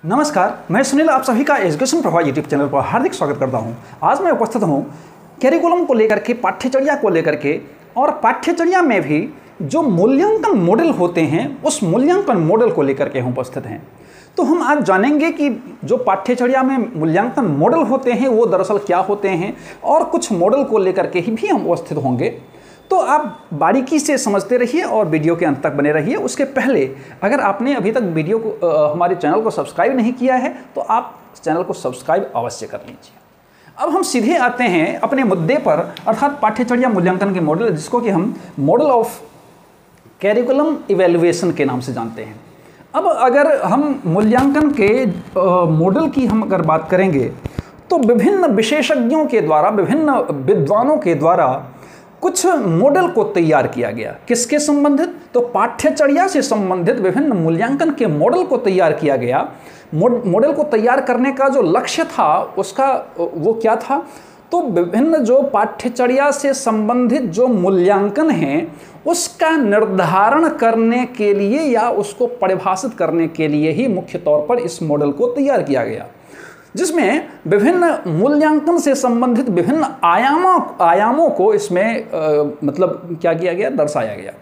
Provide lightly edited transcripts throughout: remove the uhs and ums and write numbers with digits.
नमस्कार, मैं सुनील आप सभी का एजुकेशन प्रभा यूट्यूब चैनल पर हार्दिक स्वागत करता हूं। आज मैं उपस्थित हूं कैरिकुलम को लेकर के, पाठ्यचर्या को लेकर के, और पाठ्यचर्या में भी जो मूल्यांकन मॉडल होते हैं उस मूल्यांकन मॉडल को लेकर के हम उपस्थित हैं। तो हम आज जानेंगे कि जो पाठ्यचर्या में मूल्यांकन मॉडल होते हैं वो दरअसल क्या होते हैं, और कुछ मॉडल को लेकर के ही भी हम उपस्थित होंगे। तो आप बारीकी से समझते रहिए और वीडियो के अंत तक बने रहिए। उसके पहले अगर आपने अभी तक वीडियो को हमारे चैनल को सब्सक्राइब नहीं किया है तो आप चैनल को सब्सक्राइब अवश्य कर लीजिए। अब हम सीधे आते हैं अपने मुद्दे पर, अर्थात पाठ्यचर्या मूल्यांकन के मॉडल, जिसको कि हम मॉडल ऑफ कैरिकुलम इवैल्यूएशन के नाम से जानते हैं। अब अगर हम मूल्यांकन के मॉडल की हम अगर बात करेंगे तो विभिन्न विशेषज्ञों के द्वारा, विभिन्न विद्वानों के द्वारा कुछ मॉडल को तैयार किया गया। किसके संबंधित? तो पाठ्यचर्या से संबंधित विभिन्न मूल्यांकन के मॉडल को तैयार किया गया। मॉडल को तैयार करने का जो लक्ष्य था उसका वो क्या था? तो विभिन्न जो पाठ्यचर्या से संबंधित जो मूल्यांकन हैं उसका निर्धारण करने के लिए या उसको परिभाषित करने के लिए ही मुख्य तौर पर इस मॉडल को तैयार किया गया, जिसमें विभिन्न मूल्यांकन से संबंधित विभिन्न आयामों को इसमें मतलब क्या किया गया, दर्शाया गया।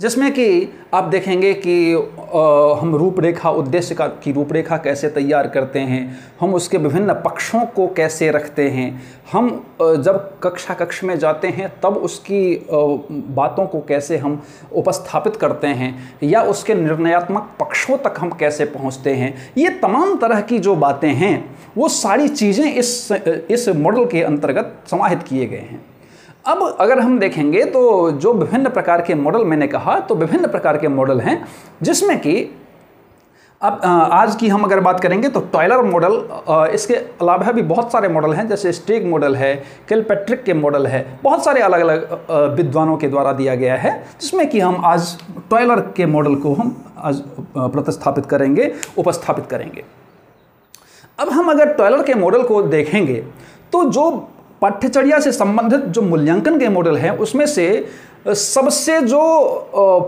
जिसमें कि आप देखेंगे कि हम रूपरेखा, उद्देश्य की रूपरेखा कैसे तैयार करते हैं, हम उसके विभिन्न पक्षों को कैसे रखते हैं, हम जब कक्ष में जाते हैं तब उसकी बातों को कैसे हम उपस्थापित करते हैं, या उसके निर्णयात्मक पक्षों तक हम कैसे पहुंचते हैं, ये तमाम तरह की जो बातें हैं वो सारी चीज़ें इस मॉडल के अंतर्गत समाहित किए गए हैं। अब अगर हम देखेंगे तो जो विभिन्न प्रकार के मॉडल मैंने कहा, तो विभिन्न प्रकार के मॉडल हैं, जिसमें कि अब आज की हम अगर बात करेंगे तो टॉयलर मॉडल, इसके अलावा भी बहुत सारे मॉडल हैं, जैसे स्टेग मॉडल है, किलपैट्रिक के मॉडल है, बहुत सारे अलग अलग विद्वानों के द्वारा दिया गया है, जिसमें कि हम आज टॉयलर के मॉडल को हम आज प्रतिस्थापित करेंगे, उपस्थापित करेंगे। अब हम अगर टॉयलर के मॉडल को देखेंगे तो जो पाठ्यचर्या से संबंधित जो मूल्यांकन के मॉडल हैं उसमें से सबसे जो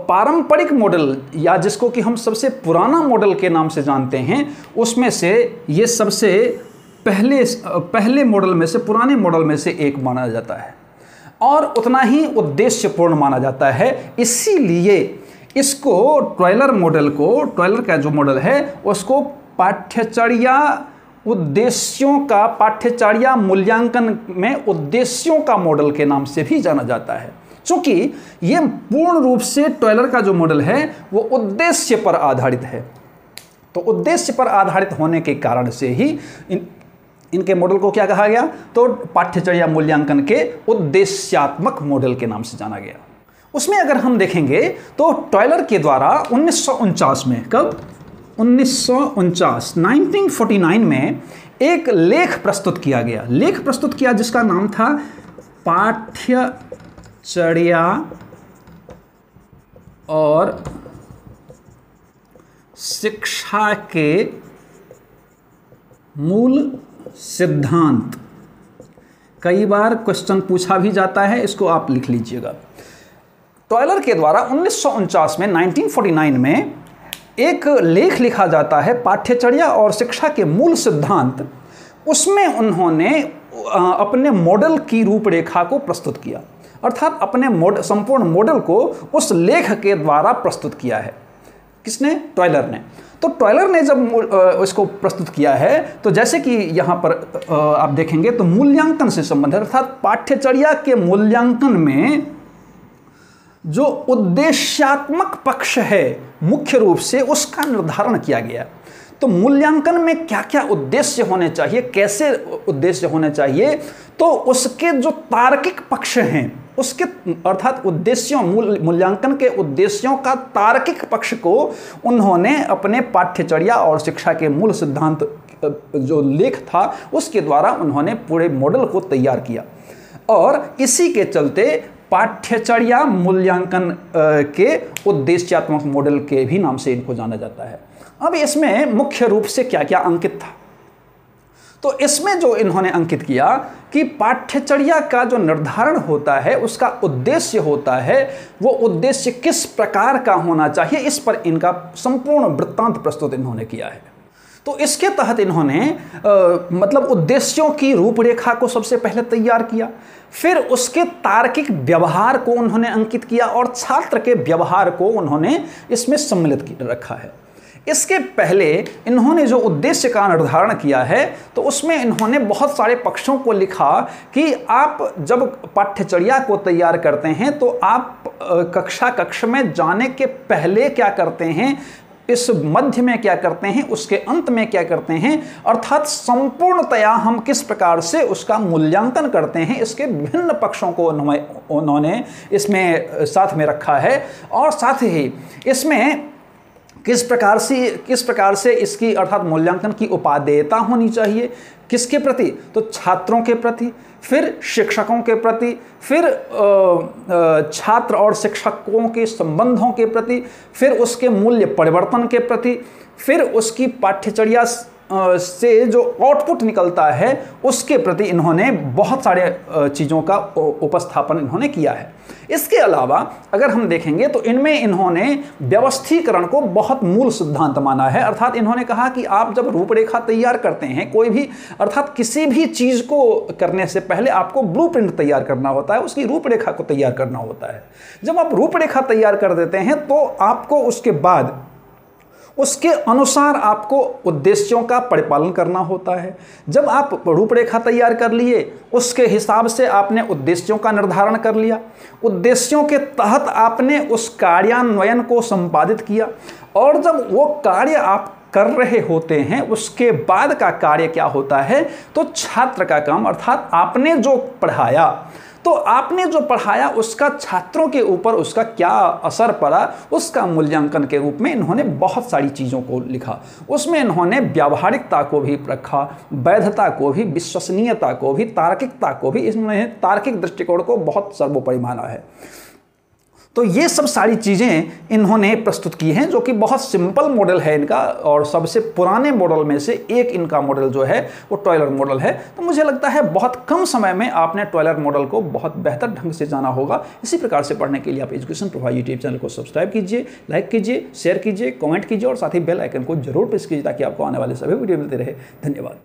पारंपरिक मॉडल, या जिसको कि हम सबसे पुराना मॉडल के नाम से जानते हैं, उसमें से ये सबसे पहले मॉडल में से, पुराने मॉडल में से एक माना जाता है और उतना ही उद्देश्यपूर्ण माना जाता है। इसीलिए इसको टॉयलर का जो मॉडल है उसको पाठ्यचर्या मूल्यांकन में उद्देश्यों का मॉडल के नाम से भी जाना जाता है, क्योंकि ये पूर्ण रूप से टॉयलर का जो मॉडल है वो उद्देश्य पर आधारित है। तो उद्देश्य पर आधारित होने के कारण से ही इनके मॉडल को क्या कहा गया? तो पाठ्यचर्या मूल्यांकन के उद्देश्यात्मक मॉडल के नाम से जाना गया। उसमें अगर हम देखेंगे तो टॉयलर के द्वारा 1949 में, कब? 1949 में एक लेख प्रस्तुत किया गया। लेख प्रस्तुत किया जिसका नाम था पाठ्यचर्या और शिक्षा के मूल सिद्धांत। कई बार क्वेश्चन पूछा भी जाता है, इसको आप लिख लीजिएगा। टॉयलर के द्वारा 1949 में, 1949 में एक लेख लिखा जाता है, पाठ्यचर्या और शिक्षा के मूल सिद्धांत। उसमें उन्होंने अपने मॉडल की रूपरेखा को प्रस्तुत किया, अर्थात अपने संपूर्ण मॉडल को उस लेख के द्वारा प्रस्तुत किया है। किसने? टॉयलर ने। तो टॉयलर ने जब इसको प्रस्तुत किया है तो जैसे कि यहाँ पर आप देखेंगे तो मूल्यांकन से संबंधित, अर्थात पाठ्यचर्या के मूल्यांकन में जो उद्देश्यात्मक पक्ष है मुख्य रूप से उसका निर्धारण किया गया। तो मूल्यांकन में क्या क्या उद्देश्य होने चाहिए, कैसे उद्देश्य होने चाहिए, तो उसके जो तार्किक पक्ष हैं उसके, अर्थात मूल्यांकन के उद्देश्यों का तार्किक पक्ष को उन्होंने अपने पाठ्यचर्या और शिक्षा के मूल सिद्धांत जो लेख था उसके द्वारा उन्होंने पूरे मॉडल को तैयार किया। और इसी के चलते पाठ्यचर्या मूल्यांकन के उद्देश्यात्मक मॉडल के भी नाम से इनको जाना जाता है। अब इसमें मुख्य रूप से क्या क्या अंकित था? तो इसमें जो इन्होंने अंकित किया कि पाठ्यचर्या का जो निर्धारण होता है उसका उद्देश्य होता है, वो उद्देश्य किस प्रकार का होना चाहिए, इस पर इनका संपूर्ण वृत्तांत प्रस्तुत इन्होंने किया है। तो इसके तहत इन्होंने मतलब उद्देश्यों की रूपरेखा को सबसे पहले तैयार किया, फिर उसके तार्किक व्यवहार को उन्होंने अंकित किया और छात्र के व्यवहार को उन्होंने इसमें सम्मिलित रखा है। इसके पहले इन्होंने जो उद्देश्य का निर्धारण किया है तो उसमें इन्होंने बहुत सारे पक्षों को लिखा कि आप जब पाठ्यचर्या को तैयार करते हैं तो आप कक्षा में जाने के पहले क्या करते हैं, इस मध्य में क्या करते हैं, उसके अंत में क्या करते हैं, अर्थात संपूर्णतया हम किस प्रकार से उसका मूल्यांकन करते हैं, इसके विभिन्न पक्षों को उन्होंने इसमें साथ में रखा है। और साथ ही इसमें किस प्रकार से इसकी अर्थात मूल्यांकन की उपादेयता होनी चाहिए, किसके प्रति, तो छात्रों के प्रति, फिर शिक्षकों के प्रति, फिर छात्र और शिक्षकों के संबंधों के प्रति, फिर उसके मूल्य परिवर्तन के प्रति, फिर उसकी पाठ्यचर्या से जो आउटपुट निकलता है उसके प्रति इन्होंने बहुत सारे चीज़ों का उपस्थापन इन्होंने किया है। इसके अलावा अगर हम देखेंगे तो इनमें इन्होंने व्यवस्थीकरण को बहुत मूल सिद्धांत माना है। अर्थात इन्होंने कहा कि आप जब रूपरेखा तैयार करते हैं कोई भी, अर्थात किसी भी चीज़ को करने से पहले आपको ब्लूप्रिंट तैयार करना होता है, उसकी रूपरेखा को तैयार करना होता है। जब आप रूपरेखा तैयार कर देते हैं तो आपको उसके बाद उसके अनुसार आपको उद्देश्यों का परिपालन करना होता है। जब आप रूपरेखा तैयार कर लिए, उसके हिसाब से आपने उद्देश्यों का निर्धारण कर लिया, उद्देश्यों के तहत आपने उस कार्यान्वयन को संपादित किया, और जब वो कार्य आप कर रहे होते हैं उसके बाद का कार्य क्या होता है, तो छात्र का काम, अर्थात आपने जो पढ़ाया, तो आपने जो पढ़ाया उसका छात्रों के ऊपर उसका क्या असर पड़ा, उसका मूल्यांकन के रूप में इन्होंने बहुत सारी चीज़ों को लिखा। उसमें इन्होंने व्यावहारिकता को भी रखा, वैधता को भी, विश्वसनीयता को भी, तार्किकता को भी, इसमें तार्किक दृष्टिकोण को बहुत सर्वोपरि माना है। तो ये सब सारी चीज़ें इन्होंने प्रस्तुत की हैं, जो कि बहुत सिंपल मॉडल है इनका, और सबसे पुराने मॉडल में से एक इनका मॉडल जो है वो टॉयलर मॉडल है। तो मुझे लगता है बहुत कम समय में आपने टॉयलर मॉडल को बहुत बेहतर ढंग से जाना होगा। इसी प्रकार से पढ़ने के लिए आप एजुकेशन प्रभा यूट्यूब चैनल को सब्सक्राइब कीजिए, लाइक कीजिए, शेयर कीजिए, कमेंट कीजिए और साथ ही बेल आइकन को जरूर प्रेस कीजिए ताकि आपको आने वाले सभी वीडियो मिलते रहे। धन्यवाद।